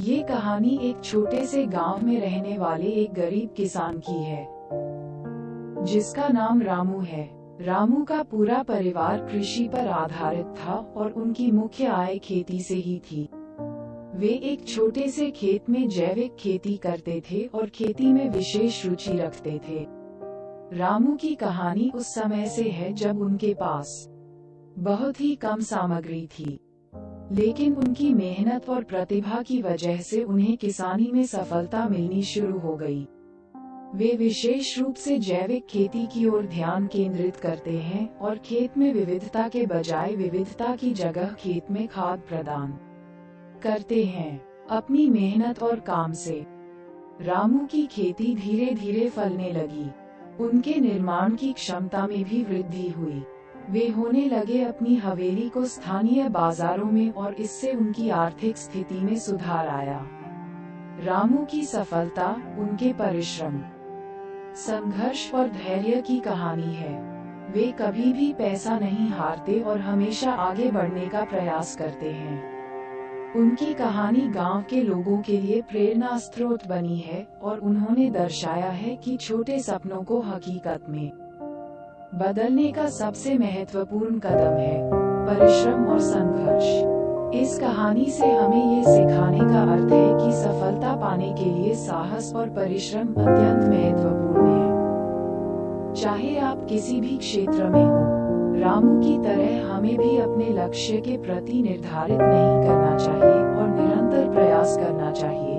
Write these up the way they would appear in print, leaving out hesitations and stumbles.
ये कहानी एक छोटे से गांव में रहने वाले एक गरीब किसान की है, जिसका नाम रामू है। रामू का पूरा परिवार कृषि पर आधारित था और उनकी मुख्य आय खेती से ही थी। वे एक छोटे से खेत में जैविक खेती करते थे और खेती में विशेष रुचि रखते थे। रामू की कहानी उस समय से है जब उनके पास बहुत ही कम सामग्री थी, लेकिन उनकी मेहनत और प्रतिभा की वजह से उन्हें किसानी में सफलता मिलनी शुरू हो गई। वे विशेष रूप से जैविक खेती की ओर ध्यान केंद्रित करते हैं और खेत में विविधता के बजाय विविधता की जगह खेत में खाद प्रदान करते हैं। अपनी मेहनत और काम से रामू की खेती धीरे धीरे फलने लगी। उनके निर्माण की क्षमता में भी वृद्धि हुई। वे होने लगे अपनी हवेली को स्थानीय बाजारों में और इससे उनकी आर्थिक स्थिति में सुधार आया। रामू की सफलता उनके परिश्रम, संघर्ष और धैर्य की कहानी है। वे कभी भी पैसा नहीं हारते और हमेशा आगे बढ़ने का प्रयास करते हैं। उनकी कहानी गांव के लोगों के लिए प्रेरणा स्रोत बनी है और उन्होंने दर्शाया है कि छोटे सपनों को हकीकत में बदलने का सबसे महत्वपूर्ण कदम है परिश्रम और संघर्ष। इस कहानी से हमें ये सिखाने का अर्थ है कि सफलता पाने के लिए साहस और परिश्रम अत्यंत महत्वपूर्ण है। चाहे आप किसी भी क्षेत्र में हो, रामू की तरह हमें भी अपने लक्ष्य के प्रति निर्धारित नहीं करना चाहिए और निरंतर प्रयास करना चाहिए,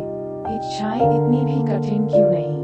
इच्छाएं इतनी भी कठिन क्यों नहीं।